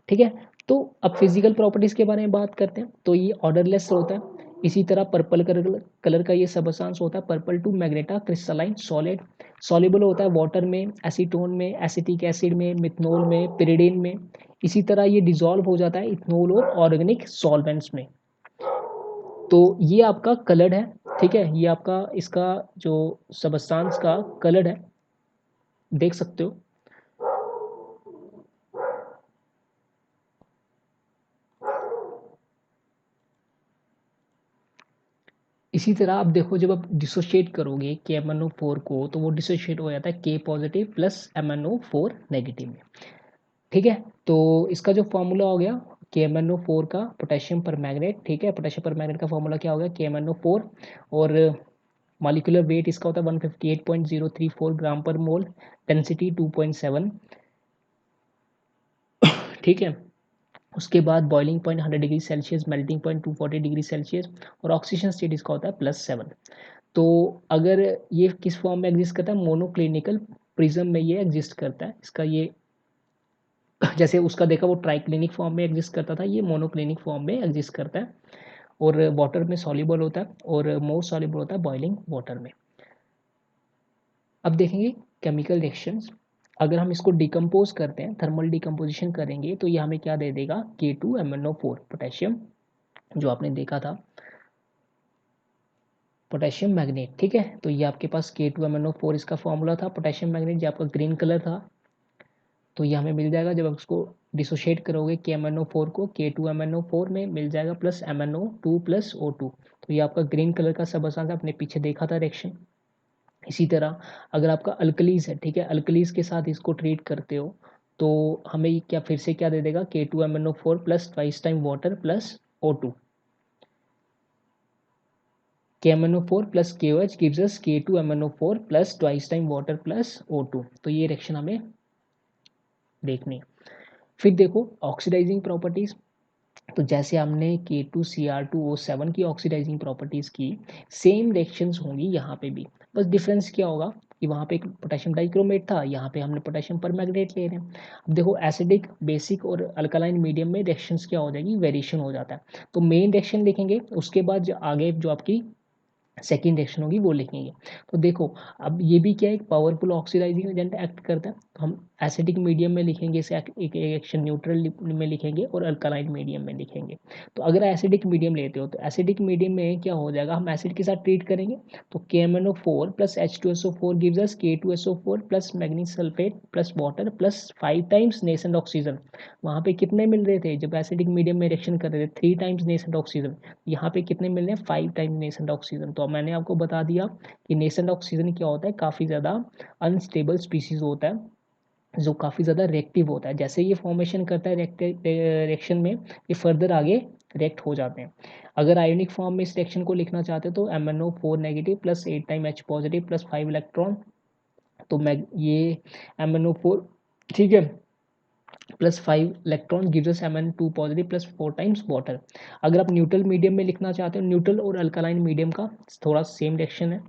ठीक है। तो अब फिजिकल प्रॉपर्टीज के बारे में बात करते हैं। तो ये ऑर्डरलेस होता है। इसी तरह पर्पल कलर का ये सबस्टांस होता है, purple to magenta crystalline solid. Soluble होता है वाटर में, एसीटोन में, एसिटिक एसिड में, मिथनॉल में, पिरिडिन में। इसी तरह ये डिजॉल्व हो जाता है इथनॉल और ऑर्गेनिक सॉल्वेंट्स में। तो ये आपका कलर्ड है। ठीक है, ये आपका इसका जो सबस्टांस का कलर्ड है, देख सकते हो। इसी तरह आप देखो, जब आप डिसोशिएट करोगे KMnO4 को, तो वो डिसोशिएट हो जाता है K positive plus MnO4 negative में। ठीक है। तो इसका जो फॉर्मूला हो गया KMnO4 का, पोटेशियम पर मैग्नेट। ठीक है, पोटेशियम पर मैग्नेट का फॉर्मूला क्या हो गया, KMnO4। और मॉलिक्यूलर वेट इसका होता है 158.034 ग्राम पर मोल, डेंसिटी 2.7। ठीक है। उसके बाद boiling point 100 degree Celsius, melting point 240 degree Celsius, और ऑक्सीजन स्टेट इसका होता है +7। तो अगर ये किस फॉर्म में एग्जिस्ट करता है, मोनोक्लिनिकल प्रिज्म में ये एग्जिस्ट करता है। इसका ये जैसे उसका देखा वो ट्राइक्लिनिक फॉर्म में एग्जिस्ट करता था, ये मोनोक्लिनिक फॉर्म में एग्जिस्ट करता है। और वाटर में सॉल्युबल होता है और मोर सॉल्युबल होता है बॉइलिंग वाटर में। अब देखेंगे केमिकल रिएक्शंस। अगर हम इसको डिकम्पोज करते हैं, थर्मल डिकम्पोजिशन करेंगे, तो ये हमें क्या दे देगा, K2MnO4 पोटेशियम, जो आपने देखा था, पोटेशियम मैग्नेट। ठीक है। तो ये आपके पास K2MnO4 इसका फॉर्मूला था, पोटेशियम मैग्नेट, जो आपका ग्रीन कलर था। तो ये हमें मिल जाएगा जब आप उसको डिसोशिएट करोगे KMnO4 को, K2MnO4 में मिल जाएगा प्लस MnO2 प्लस O2। तो ये आपका ग्रीन कलर का सबस्टांस आपने पीछे देखा था रिएक्शन। इसी तरह अगर आपका अल्कलीज है, ठीक है, अल्कलीज के साथ इसको ट्रीट करते हो, तो हमें ये क्या फिर से क्या दे देगा, K2MnO4 plus twice time water plus O2। KMnO4 plus KOH gives us K2MnO4 plus twice time water plus O2। तो ये रिएक्शन हमें देखनी है। फिर देखो ऑक्सीडाइजिंग प्रॉपर्टीज। तो जैसे हमने K2Cr2O7 की ऑक्सीडाइजिंग प्रॉपर्टीज की, सेम रिएक्शंस होंगी यहाँ पे भी। बस डिफरेंस क्या होगा कि वहाँ पे एक पोटेशियम डाइक्रोमेट था, यहाँ पे हमने पोटेशियम परमैंगनेट ले रहे हैं। अब देखो एसिडिक, बेसिक और अल्कलाइन मीडियम में रिएक्शंस क्या हो जाएगी, वेरिएशन हो जाता है। तो मेन रिएक्शन लिखेंगे, उसके बाद जो आगे जो आपकी सेकेंड रिएक्शन होगी वो लिखेंगे। तो देखो, अब ये भी क्या है, एक पावरफुल ऑक्सीडाइजिंग एजेंट एक्ट करता है। तो हम एसिडिक मीडियम में लिखेंगे इसे, एक एक्शन न्यूट्रल में लिखेंगे और अल्कलाइन मीडियम में लिखेंगे। तो अगर एसिडिक मीडियम लेते हो, तो एसिडिक मीडियम में क्या हो जाएगा, हम एसिड के साथ ट्रीट करेंगे। तो KMnO4 plus H2SO4 gives us K2SO4 plus manganese sulphate plus water plus 5 times nascent oxygen. वहाँ पे कितने मिल रहे थे जब एसिडिक मीडियम में रिएक्शन कर रहे थे, 3 टाइम्स नेसेंट ऑक्सीजन। यहाँ पे कितने मिल रहे हैं, 5 टाइम्स नेसेंट ऑक्सीजन। तो मैंने आपको बता दिया कि नेसेंट ऑक्सीजन क्या होता है, काफ़ी ज़्यादा अनस्टेबल स्पीसीज होता है, जो काफ़ी ज़्यादा रिएक्टिव होता है। जैसे ये फॉर्मेशन करता है रिएक्शन में, ये फर्दर आगे रिएक्ट हो जाते हैं। अगर आयोनिक फॉर्म में इस रिएक्शन को लिखना चाहते हो, तो MnO4 negative plus 8 time H positive plus 5 electron. तो मैं ये MnO4, ठीक है, plus 5 electron gives us Mn2 positive plus 4 times water. अगर आप न्यूट्रल मीडियम में लिखना चाहते हो, न्यूट्रल और अल्कालाइन मीडियम का थोड़ा सेम रिएक्शन है।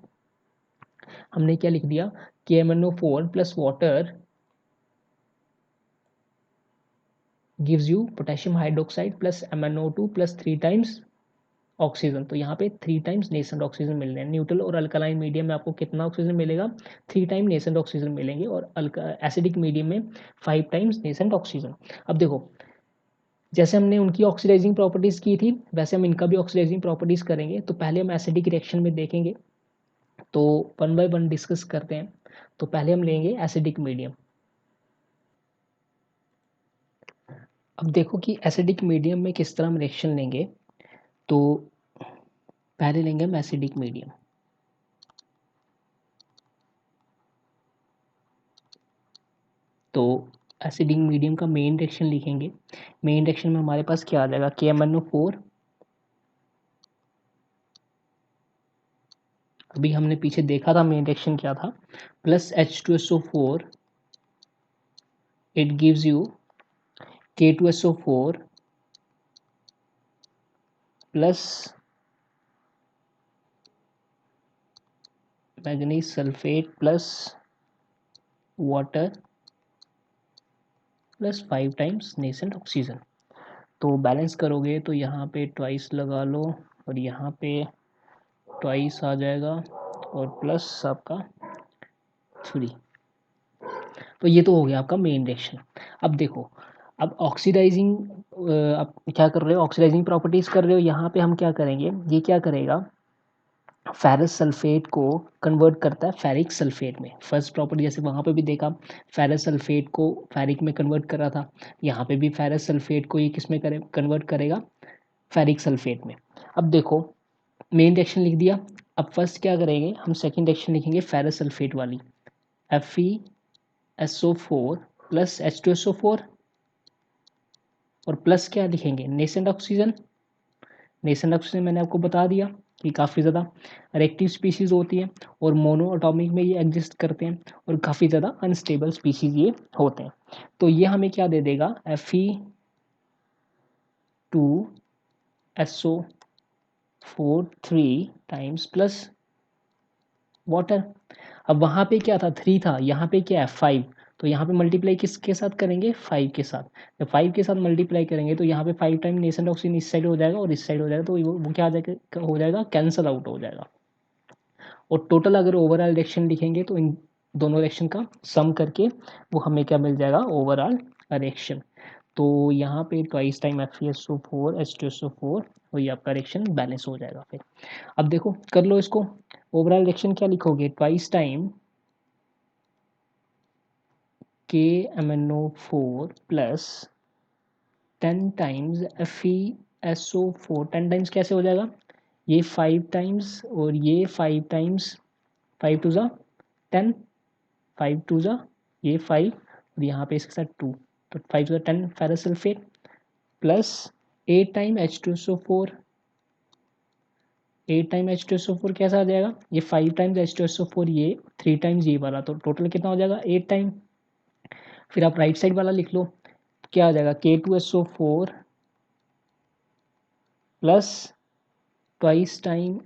हमने क्या लिख दिया, KMnO4 plus water gives you potassium hydroxide plus MnO2 plus 3 times oxygen. तो यहाँ पे 3 टाइम्स नेसेंट ऑक्सीजन मिल रहे हैं। न्यूट्रल और अल्कालाइन मीडियम में आपको कितना ऑक्सीजन मिलेगा, 3 टाइम नेसेंट ऑक्सीजन मिलेंगे, और एसिडिक मीडियम में 5 टाइम्स नेसेंट ऑक्सीजन। अब देखो, जैसे हमने उनकी ऑक्सीडाइजिंग प्रॉपर्टीज की थी, वैसे हम इनका भी ऑक्सीडाइजिंग प्रॉपर्टीज करेंगे। तो पहले हम एसिडिक रिएक्शन में देखेंगे, तो वन बाय वन डिस्कस करते हैं। तो पहले हम लेंगे एसिडिक मीडियम। अब देखो कि एसिडिक मीडियम में किस तरह हम रिएक्शन लेंगे। तो पहले लेंगे हम एसिडिक मीडियम। तो एसिडिक मीडियम का मेन रिएक्शन लिखेंगे। मेन रिएक्शन में हमारे पास क्या आ जाएगा, KMnO4, अभी हमने पीछे देखा था मेन रिएक्शन क्या था, plus H2SO4, it gives you K2SO4 plus manganese sulphate plus water plus 5 times nascent oxygen. तो बैलेंस करोगे तो यहाँ पे ट्वाइस लगा लो और यहाँ पे ट्वाइस आ जाएगा और प्लस आपका 3। तो ये तो हो गया आपका मेन रिएक्शन। अब देखो, अब ऑक्सीडाइजिंग, आप क्या कर रहे हो, ऑक्सीडाइजिंग प्रॉपर्टीज कर रहे हो। यहाँ पे हम क्या करेंगे, ये क्या करेगा, फेरस सल्फेट को कन्वर्ट करता है फेरिक सल्फेट में। फर्स्ट प्रॉपर्टी जैसे वहाँ पे भी देखा, फेरस सल्फेट को फेरिक में कन्वर्ट कर रहा था, यहाँ पे भी फेरस सल्फेट को ये किस में करे, कन्वर्ट करेगा, फेरिक सल्फेट में। अब देखो मेन रिएक्शन लिख दिया। अब फर्स्ट क्या करेंगे, हम सेकेंड रिएक्शन लिखेंगे फेरस सल्फेट वाली, FeSO4 प्लस H2SO4 और प्लस क्या लिखेंगे, नेसेंट ऑक्सीजन। नेसेंट ऑक्सीजन मैंने आपको बता दिया कि काफ़ी ज़्यादा रिएक्टिव स्पीशीज़ होती है और मोनो एटॉमिक में ये एग्जिस्ट करते हैं और काफ़ी ज़्यादा अनस्टेबल स्पीशीज़ ये होते हैं। तो ये हमें क्या दे देगा, Fe2SO4 3 टाइम्स प्लस वाटर। अब वहाँ पे क्या था, 3 था, यहाँ पे क्या है 5, तो यहाँ पे मल्टीप्लाई किसके साथ करेंगे, 5 के साथ। जब 5 के साथ मल्टीप्लाई करेंगे तो यहाँ पे 5 टाइम नेसेंट ऑक्सीजन इस साइड हो जाएगा और इस साइड हो जाएगा, तो वो क्या हो जाएगा, कैंसल आउट हो जाएगा। और टोटल अगर ओवरऑल रिएक्शन लिखेंगे तो इन दोनों रिएक्शन का सम करके वो हमें क्या मिल जाएगा, ओवरऑल रिएक्शन। तो यहाँ पे ट्वाइस टाइम FeSO4 H2SO4 और ये आपका रिएक्शन बैलेंस हो जाएगा। फिर अब देखो कर लो इसको, ओवरऑल रिएक्शन क्या लिखोगे, twice time KMnO4 plus 10 times FeSO4। 10 times कैसे हो जाएगा, ये 5 टाइम्स और ये 5 टाइम्स, 5 टू ज़ा 10, 5 टू ज़ा ये 5 और यहाँ पे इसके साथ 2, तो 5 टू ज़ा 10 ferrous sulphate plus 8 time H2SO4। 8 time H2SO4 कैसा आ जाएगा, ये 5 टाइम्स H2SO4, ये 3 टाइम्स ये वाला, तो टोटल कितना हो जाएगा 8 टाइम। फिर आप राइट साइड वाला लिख लो, क्या आ जाएगा, K2SO4 plus twice time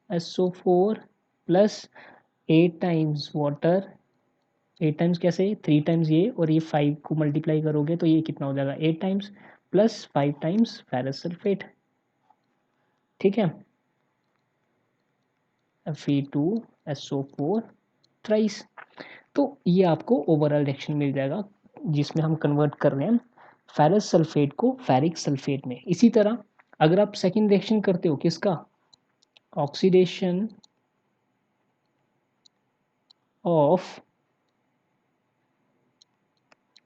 MnSO4 plus 8 times water. 8 times कैसे, 3 टाइम्स ये और ये 5 को मल्टीप्लाई करोगे तो ये कितना हो जाएगा 8 times plus 5 times ferrous sulphate. ठीक है, Fe2SO4 थ्राइस। तो ये आपको ओवरऑल रिएक्शन मिल जाएगा जिसमें हम कन्वर्ट कर रहे हैं फेरस सल्फेट को फेरिक सल्फेट में। इसी तरह अगर आप सेकेंड रिएक्शन करते हो किसका, ऑक्सीडेशन ऑफ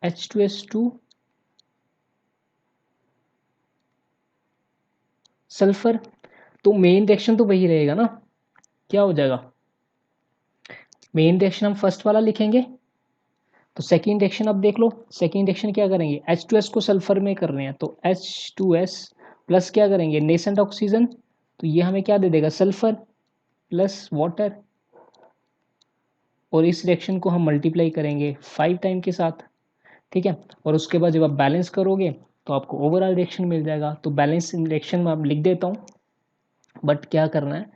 H2S2 सल्फर, तो मेन रिएक्शन तो वही रहेगा ना, क्या हो जाएगा, मेन रिएक्शन हम फर्स्ट वाला लिखेंगे। तो सेकेंड रिएक्शन अब देख लो, सेकेंड रिएक्शन क्या करेंगे, H2S को सल्फर में कर रहे हैं तो H2S प्लस क्या करेंगे, नेसेंट ऑक्सीजन, तो ये हमें क्या दे देगा, सल्फर प्लस वाटर। और इस रिएक्शन को हम मल्टीप्लाई करेंगे 5 टाइम के साथ। ठीक है, और उसके बाद जब आप बैलेंस करोगे तो आपको ओवरऑल रिएक्शन मिल जाएगा। तो बैलेंस रिएक्शन में आप लिख देता हूँ, बट क्या करना है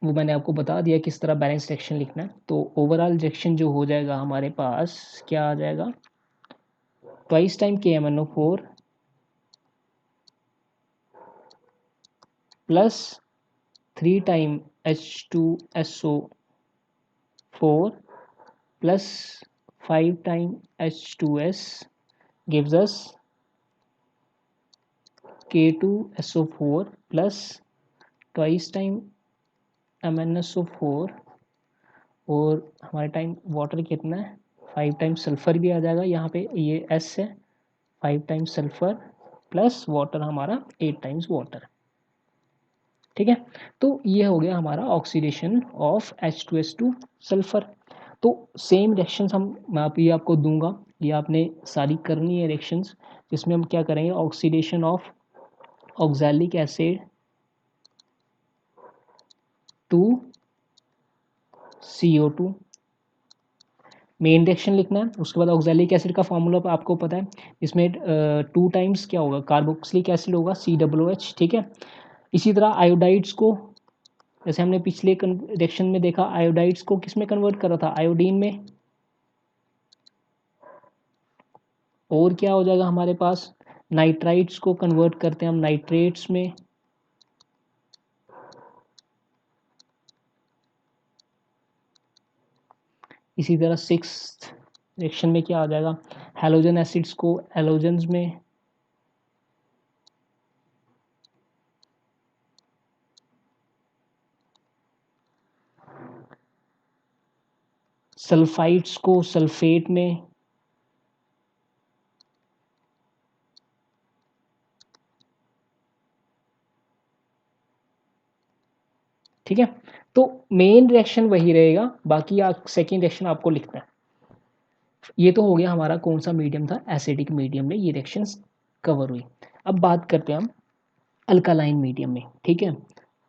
वो मैंने आपको बता दिया किस तरह बैलेंस रिएक्शन लिखना है। तो ओवरऑल रिएक्शन जो हो जाएगा हमारे पास क्या आ जाएगा, twice time KMnO4 plus 3 time H2SO4 plus 5 time H2S gives us K2SO4 plus twice time MnSO4 और हमारे टाइम वाटर कितना है, 5 टाइम सल्फर भी आ जाएगा यहाँ पे, ये S है, 5 टाइम्स सल्फर प्लस वाटर हमारा 8 टाइम्स वाटर। ठीक है। तो ये हो गया हमारा ऑक्सीडेशन ऑफ H2S2 सल्फर। तो सेम रिएक्शंस मैं अभी आपको दूंगा, ये आपने सारी करनी है रिएक्शंस, जिसमें हम क्या करेंगे, oxidation of oxalic acid to CO2, main reaction लिखना है। उसके बाद ऑक्सैलिक एसिड का फॉर्मूला आपको पता है, इसमें 2 टाइम्स क्या होगा, कार्बोक्सिलिक एसिड होगा COOH, ठीक है। इसी तरह आयोडाइड्स को, जैसे हमने पिछले रिएक्शन में देखा, आयोडाइड्स को किस में कन्वर्ट करा था, आयोडीन में। और क्या हो जाएगा हमारे पास, नाइट्राइट्स को कन्वर्ट करते हैं हम नाइट्रेट्स में। इसी तरह 6th रिएक्शन में क्या आ जाएगा, हैलोजन एसिड्स को एलोजेंस में। सल्फाइड्स को सल्फेट में। ठीक है। तो मेन रिएक्शन वही रहेगा, बाकी सेकेंड रिएक्शन आपको लिखना है। ये तो हो गया हमारा कौन सा मीडियम था, एसिडिक मीडियम में ये रिएक्शंस कवर हुई। अब बात करते हैं हम अल्कालाइन मीडियम में। ठीक है।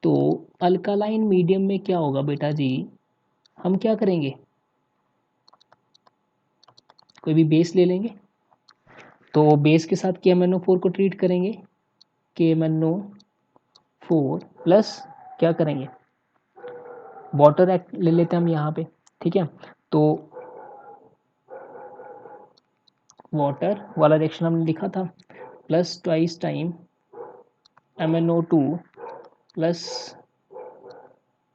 तो अल्कालाइन मीडियम में क्या होगा बेटा जी, हम क्या करेंगे, कोई भी बेस ले लेंगे, तो बेस के साथ KMnO4 को ट्रीट करेंगे, KMnO4 प्लस क्या करेंगे, वाटर ले लेते हैं हम यहाँ पे। ठीक है। तो वाटर वाला रिएक्शन हमने लिखा था, plus twice time MnO2 plus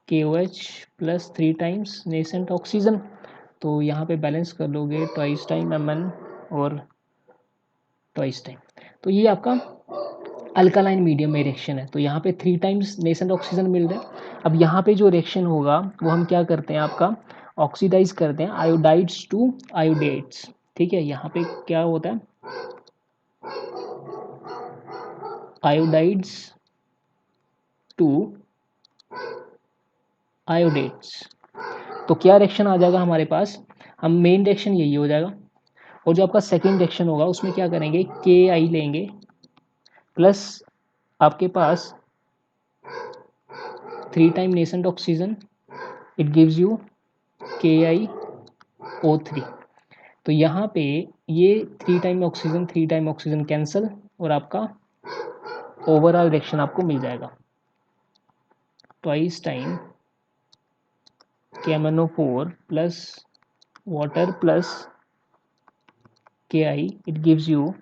KOH plus 3 times nascent oxygen. तो यहाँ पे बैलेंस कर लोगे, ट्वाइस टाइम Mn और ट्वाइस टाइम। तो ये आपका अल्कालाइन मीडियम में रिएक्शन है। तो यहाँ पे 3 टाइम्स नेसेंट ऑक्सीजन मिल रहा है। अब यहाँ पे जो रिएक्शन होगा वो हम क्या करते हैं, आपका ऑक्सीडाइज करते हैं आयोडाइड्स टू आयोडेट्स। ठीक है। यहाँ पे क्या होता है, आयोडाइड्स टू आयोडेट्स। तो क्या रिएक्शन आ जाएगा हमारे पास, हम मेन रिएक्शन यही हो जाएगा, और जो आपका सेकेंड रिएक्शन होगा उसमें क्या करेंगे, KI लेंगे प्लस आपके पास 3 time nascent oxygen, it gives you KiO3। तो यहाँ पे ये 3 टाइम ऑक्सीजन कैंसल, और आपका ओवरऑल रिएक्शन आपको मिल जाएगा, twice time KMnO4 plus water plus KI, it gives you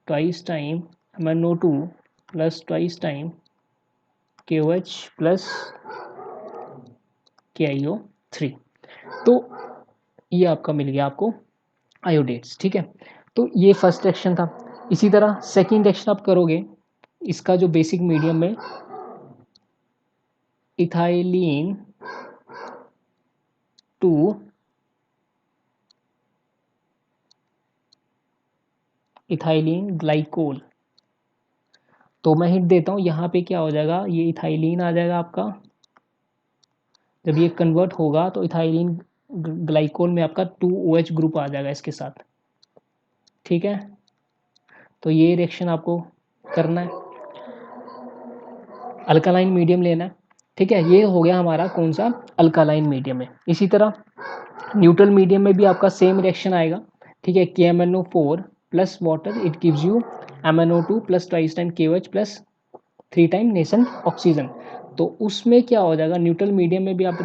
twice time MnO2 plus twice time KOH plus KiO3। तो ये आपका मिल गया आपको आयोडेट्स। ठीक है। तो ये फर्स्ट रिएक्शन था। इसी तरह सेकेंड रिएक्शन आप करोगे, इसका जो बेसिक मीडियम में इथाइलिन टू इथाइलिन ग्लाइकोल। तो मैं हिंट देता हूँ, यहाँ पे क्या हो जाएगा, ये इथाइलिन आ जाएगा आपका, जब ये कन्वर्ट होगा तो इथाइलिन ग्लाइकोल में आपका 2OH ग्रुप आ जाएगा इसके साथ। ठीक है। तो ये रिएक्शन आपको करना है, अल्कालाइन मीडियम लेना है। ठीक है। ये हो गया हमारा कौन सा, अल्कालाइन मीडियम में। इसी तरह न्यूट्रल मीडियम में भी आपका सेम रिएक्शन आएगा। ठीक है। KMnO4 plus water, it gives you MnO2 plus twice time KOH plus 3 time nascent oxygen. तो उसमें क्या हो जाएगा, न्यूट्रल मीडियम में भी आप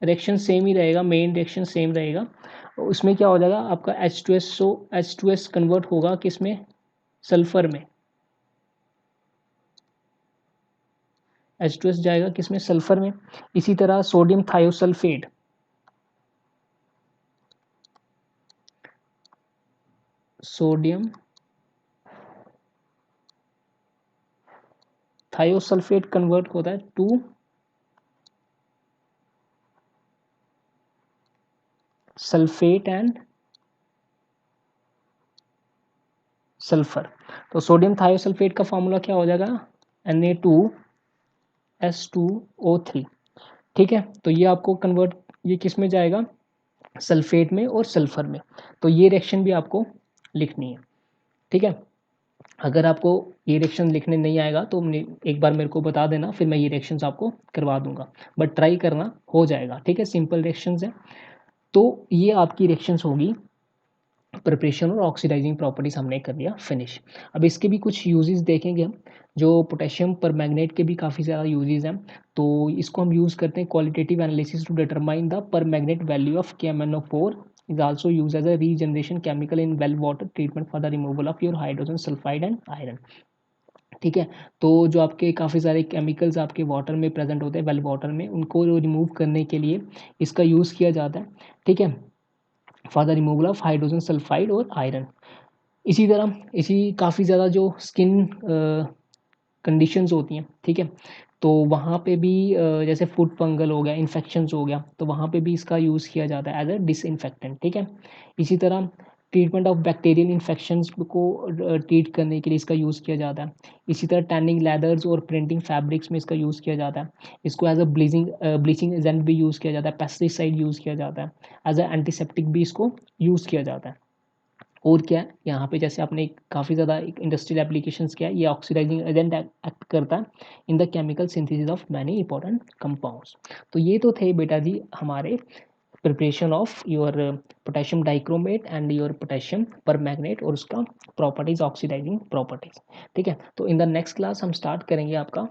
रिएक्शन सेम ही रहेगा, मेन रिएक्शन सेम रहेगा। उसमें क्या हो जाएगा आपका H2S कन्वर्ट होगा किस में, सल्फर में। H2S जाएगा किस में, सल्फर में। इसी तरह sodium thiosulphate, sodium thiosulphate convert होता है टू सल्फेट एंड सल्फर। तो सोडियम थायोसल्फेट का फॉर्मूला क्या हो जाएगा, Na2S2O3, ठीक है। तो ये आपको कन्वर्ट, ये किस में जाएगा, सल्फेट में और सल्फर में। तो ये रिएक्शन भी आपको लिखनी है, ठीक है। अगर आपको ये रिएक्शन लिखने नहीं आएगा तो एक बार मेरे को बता देना, फिर मैं ये रिएक्शंस आपको करवा दूंगा, बट ट्राई करना, हो जाएगा, ठीक है। सिंपल रिएक्शंस है। तो ये आपकी रिएक्शंस होगी, प्रिपरेशन और ऑक्सीडाइजिंग प्रॉपर्टीज हमने कर लिया फिनिश। अब इसके भी कुछ यूजेस देखेंगे हम, जो पोटेशियम पर मैग्नेट के भी काफ़ी ज़्यादा यूजेस हैं। तो इसको हम यूज़ करते हैं qualitative analysis to determine the permanganate value of KMnO4 is also use as a regeneration chemical in well water treatment for the removal of your hydrogen sulphide and iron, ठीक है। तो जो आपके काफ़ी सारे chemicals आपके water में present होते हैं, वेल वाटर में, उनको रिमूव करने के लिए इसका यूज़ किया जाता है, ठीक है, for the removal of hydrogen sulphide और आयरन। इसी तरह इसी काफ़ी ज़्यादा जो स्किन कंडीशंस होती हैं, ठीक है, तो वहाँ पे भी जैसे फूड फंगल हो गया, इन्फेक्शंस हो गया, तो वहाँ पे भी इसका यूज़ किया जाता है एज अ डिसइंफेक्टेंट, ठीक है। इसी तरह ट्रीटमेंट ऑफ बैक्टीरियल इन्फेक्शंस को ट्रीट करने के लिए इसका यूज़ किया जाता है। इसी तरह टैनिंग लेदर्स और प्रिंटिंग फैब्रिक्स में इसका यूज़ किया जाता है। इसको एज अ ब्लीचिंग एजेंट भी यूज़ किया जाता है, पेस्टिसाइड यूज़ किया जाता है, एज अ एंटीसेप्टिक भी इसको यूज़ किया जाता है। और क्या है यहाँ पे, जैसे आपने काफ़ी ज़्यादा एक इंडस्ट्रियल एप्लीकेशंस किया है, ये ऑक्सीडाइजिंग एजेंट एक्ट करता है in the chemical synthesis of many important compounds. तो ये तो थे बेटा जी हमारे preparation of your potassium dichromate and your potassium permanganate और उसका प्रॉपर्टीज, ऑक्सीडाइजिंग प्रॉपर्टीज, ठीक है। तो इन द नेक्स्ट क्लास हम स्टार्ट करेंगे आपका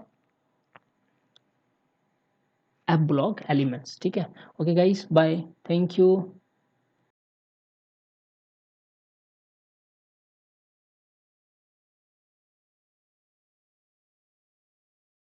एफ ब्लॉक एलिमेंट्स, ठीक है। Okay guys, bye, thank you.